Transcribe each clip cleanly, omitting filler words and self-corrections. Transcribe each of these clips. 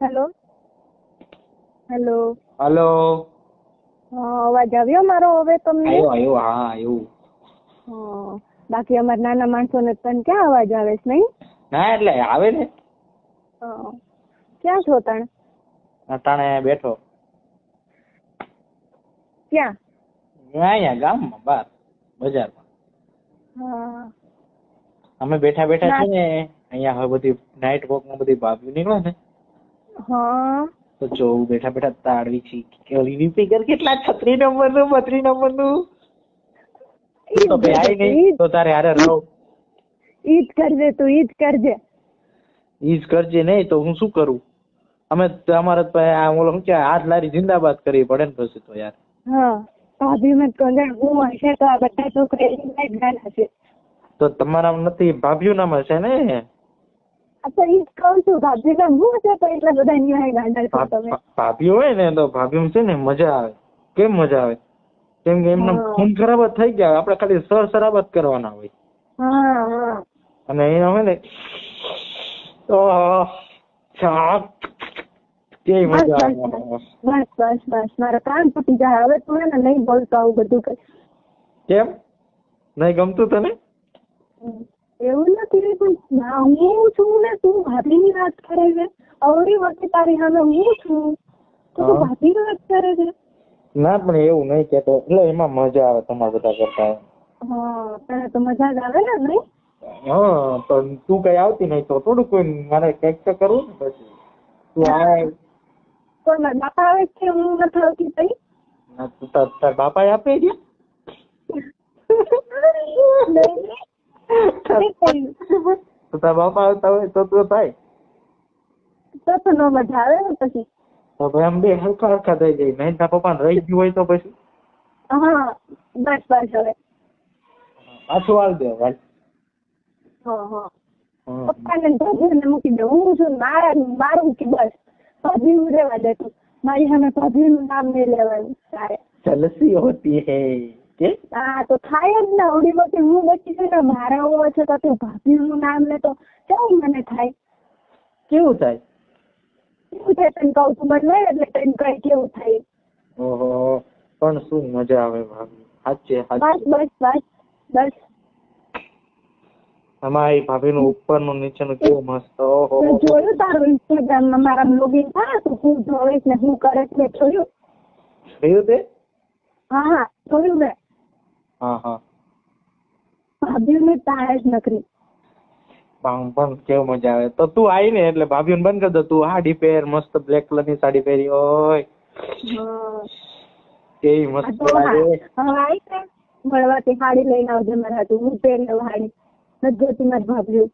Hello hello hello. અવાજ આવ્યો મારો હવે તમને? આવ્યો હા આવ્યું. બાકી અમારા નાના માણસોને તને ક્યાં અવાજ આવે છે નહીં? ના એટલે આવે ને. ક્યાં છો તને? અટાણે બેઠો. ક્યાં? અહીંયા ગામમાં બહાર બજારમાં. અમે બેઠા બેઠા છે ને અહીંયા હવે બધી નાઇટ વોક માં બધી ભાભી નીકળે ને તો જોઉં બેઠા બેઠા તાળવી છે ઓલી ફિગર કેટલા 36 નંબર નું 32 નંબર નું તો ભાઈ નહીં તો તારે હારે રહો. ઈજ કરજે તું, ઈજ કરજે. ઈજ કરજે નહીં તો હું શું કરું? અમે અમારે ઓલો શું કે હાથ લારી જિંદાબાદ કરવી પડે ને પછી તો યાર. ભાભી મેં તો હું હશે તો આ બધા છોકરા ગાના છે તો તમારા નથી ભાભીઓ નામ હશે ને? અચ્છા ઈજ કહું છું ભાભી નામ હું છે તો એટલા બધા ન્યાય ગાના છે તમે. ભાભીઓ હોય ને તો ભાભીઓ છે ને મજા આવે. કેમ મજા આવે? કેમ કે એમના ખૂન ખરાબ જ થઈ ગયા, આપણે ખાલી સર શરાબ જ કરવાના હોય. અને એના હોય ને તો કેવી મજા આવે. બસ બસ બસ મારા કાન તૂટી જાય હવે. તું એને નહીં બોલતો આવું બધું કઈ. કેમ નહીં ગમતું તને? એવું નથી પણ હું છું ને તું ભાભીની વાત કરે છે. અવળી વખતે તારી સામે હું છું તો તું ભાભી વાત કરે છે. ના પણ એવું નહીં કેતો, એટલે એમાં મજા આવે તમારા બધા કરતા. તને તો મજા જ આવે ને નહીં? તો તું કઈ આવતી નહીં તો થોડું કોઈ મારે કઈક તો કરવું ને પછી. તું આ કોઈ મારા બાપા આવે છે હું નથી આવતી તઈ? તાર બાપા આપે ગયા તો તાર બાપા આવતા હોય તો તું થાય તો નો મજા આવે ને પછી. તો ભાઈ આમ બે હલકા હલકા થઈ જાય. નહીં તાર પપ્પા રહી ગયું હોય તો પછી બસ બસ હવે પાછું હાલ દે ભાઈ. પપ્પાને ભાભીને મૂકી દે. હું છું મારું કે બસ ભાભી નું રહેવા દે તું. મારી સામે ભાભી નું નામ નહીં લેવાનું તારે. જલસી હોતી હે કે? હા તો થાય જ ને. આવડી મોટી હું બચી છું ને મારા હોવા છે તો તું ભાભી નું નામ લે તો કેવું મને થાય? કેવું થાય? કેવું થાય તને કહું છું મને એટલે તને કઈ કેવું થાય. ઓહો પણ શું મજા આવે ભાભી. સાચે બસ બસ બસ બસ અમારી ભાભી નું ઉપર નું નીચે નું કેવું મસ્ત. ઓહો જોયું તારું ઇન્સ્ટાગ્રામ માં મારા લોગિન થાય તો હું જોઈશ ને હું કરે છે જોયું? જોયું તે? હા જોયું મેં. ભાભી ને તારે જ નકરી પણ કેવું મજા આવે. તો તું આવી ને એટલે ભાભીઓ બંધ કરી દો. તું સાડી પહેર મસ્ત બ્લેક કલર ની સાડી પહેરી હોય કેવી મસ્ત લાગે. મળવાથી સાડી લઈને આવજે મારા હાટુ. હું પહેરી લઉં સાડી. નથી જોતી મારી ભાભી.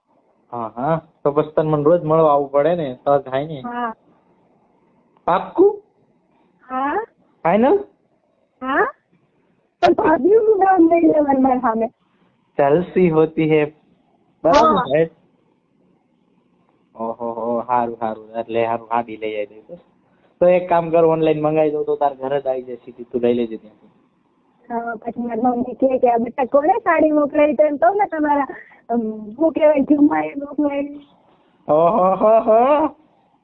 તો પછી તને મને રોજ મળવા આવવું પડે ને તો થાય ને. પાક્કું? ફાઈનલ? પણ ભાભી નું નામ નહીં લેવાનું મારા સામે. જલસી હોતી હે બરાબર. ઓહો સારું સારું એટલે સારું સાડી લઈ આવી દઈશ. તો એક કામ કર ઓનલાઈન મંગાવી દઉં તો તાર ઘરે જ આવી જાય સીધી. તું લઈ લેજે ત્યાંથી. પછી મારી મમ્મી કહે કે આ બેટા કોને સાડી મોકલાવી તો એમ કહું ને તમારા શું કહેવાય જમાઈ મોકલાવી. ઓહો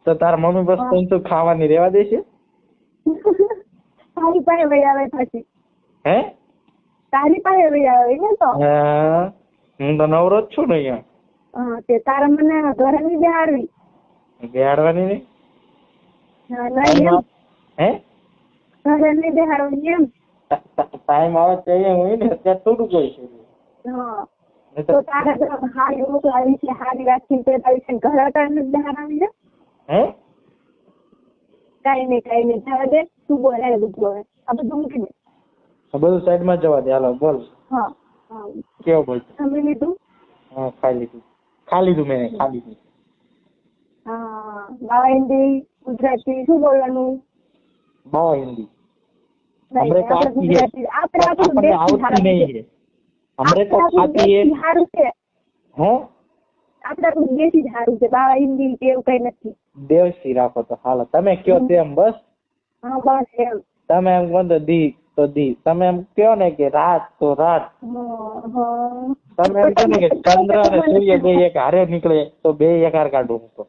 તો તારા મમ્મી બસ તું ખાવાની રેવા દેશે? તારી પાસે વહી આવે પછી. હે તારી પાસે વહી આવે ને તો હું તો નવરો જ છું ને અહીંયા. તે તારા મને ઘરે ની બેહાડવી. બેહાડવાની નહીં? હે ઘરે ની બેહાડવાની એમ? ટાઈમ આવે તો હોય ને અત્યારે થોડું કોઈ છે. તો તારા હારી મોકલાવી છે હારી રાખીને પેદાવી છે ઘરે ટાઈમ બેહાડવાની છે? કઈ નહીં જવા દે. તું બોલે બધું હવે આ બધું મૂકી દે. બધું સાઈડ માં જવા દે. હાલો બોલ. કેવો બોલ? જમી લીધું? ખાઈ લીધું મેં. ખાલી લીધું. બાવા હિન્દી ગુજરાતી શું બોલવાનું? બાવા હિન્દી. આપણે આપણું દેશી જ સારું છે. બાવા હિન્દી એવું કઈ નથી. દેશી રાખો તો હાલો. તમે કયો તેમ બસ. બસ એમ. તમે એમ કહો તો દી તો દી. તમે એમ કહો ને કે રાત તો રાત. તમે એમ કહો ને કે ચંદ્ર અને સૂર્ય બે એક હારે નીકળે તો બે એક હાર કાઢું. તો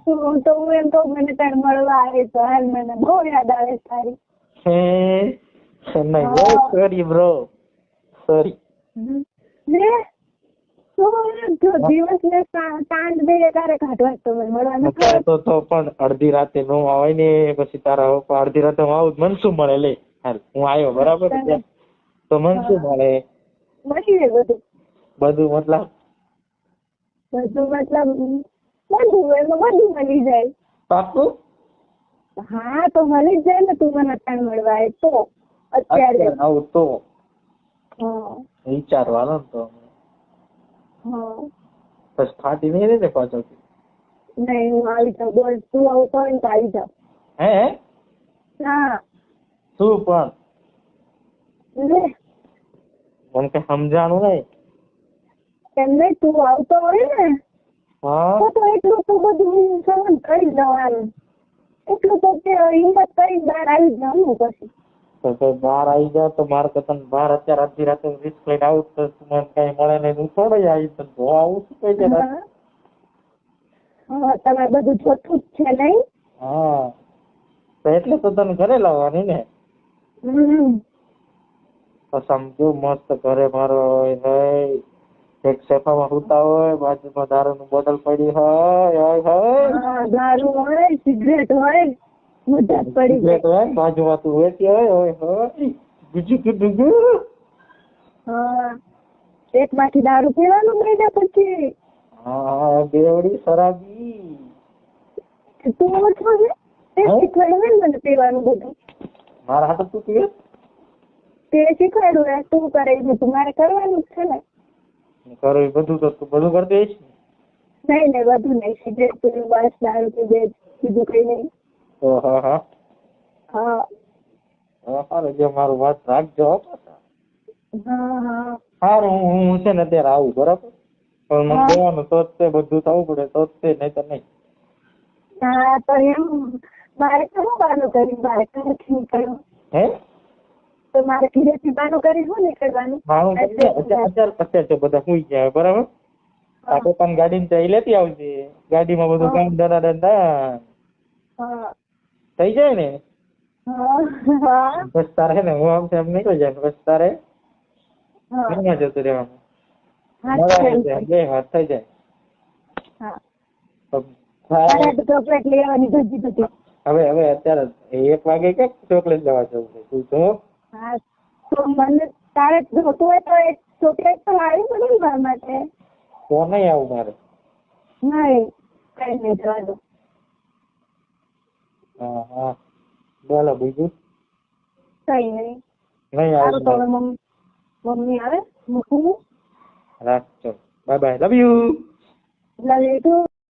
હું તો હું એમ તો મને તાર મળવા આવે તો હાલ મને બહુ યાદ આવે તારી. નહીં સોરી બ્રો સોરી. ને જો દિવસ ને સાંજ બે તારે કાઢવા તો મળવાનું તો પણ અડધી રાતે નો આવે ને પછી તારા અડધી રાતે હું આવું મન શું મળે લે હાલ હું આવ્યો બરાબર તો મન શું મળે મળી જાય બધું બધું મતલબ બધું એમાં બધું મળી જાય. પાકું હા તો મળી જ જાય ને તું મને અત્યારે મળવા આવે તો અત્યારે આવું તો હા વિચારવાનો તો હા બસ ફાટી નહીં રહે ને પાછળ નહીં હું આવી જાઉં બોલ તું આવતો હોય ને તો આવી જાઉં. હે હા શું પણ લે મને કઈ સમજાણું નહીં એમ નહીં તું આવતો હોય ને હા તો એટલું તો બધું સહન કરી જવાનું એટલું તો હિંમત કરી બહાર આવી જવાનું પછી તો બહાર આવી જાવ તો મારે તો તને બહાર અત્યારે અડધી રાતે રિસ્ક લઈને આવું તો મને કઈ મળે નહીં હું થોડી આવી તો આવું શું કઈ જાય હા તમારે બધું જોતું જ છે નહીં. હા તો એટલે તો તને ઘરે લાવવાની ને તો સમજો મસ્ત ઘરે મારો હોય એક સોફામાં સુતા હોય બાજુમાં દારૂની બોટલ પડી હોય દારૂ હોય સિગરેટ હોય મજા પડી સિગરેટ હોય બાજુમાં તું વેચી હોય બીજું કીધું હા પેટમાંથી દારૂ પીવાનું મહિના પછી હા બેવડી શરાબી તું ઓછો છે તે શીખવાડ્યું ને મને પીવાનું બધું મારા હાથ તું પીવે તે શીખવાડ્યું તું કરે એ બધું મારે કરવાનું જ છે ને કરો એ બધું તો તું બધું કરી દઈશ નહીં નહીં બધું નહીં સિગરેટ પીવું બસ દારૂ પીવે બીજું કઈ નહીં. હા હા હા સારું જે મારું વાત રાખજો હા હા સારું હું છે ને અત્યારે આવું બરાબર પણ મને દેવાનું તો જ તે બધું થવું પડે તો જ તે નહીં તો નહીં. હા તો એમ મારે કેવું બાનું કરી મારે ઘરેથી નીકળ્યું હે તો મારે ઘરેથી બાનું કરી શું નીકળવાનું અત્યારે બધા સુઈ ગયા બરાબર આ પોતાની ગાડી ને લેતી આવજે ગાડીમાં બધું કામ દડા થઈ જાય ને બસ તારે છે ને હું આમ એમ નીકળી જાય બસ તારે જતું રહેવાનું બે વાત થઈ જાય. હવે અત્યારે 1 વાગે કે ચોકલેટ લેવા જવું છે તું તો તો મને તારે જોતું હોય તો એક ચોકલેટ તો લાવી પડે ને મારા માટે તો નહીં આવું મારે નહીં કઈ નહીં જવા દો. હા હા બોલો બીજું કઈ નહીં નહીં સારું તો આવું મમ્મી આવે મૂકું રાખજો bye bye love you love you two.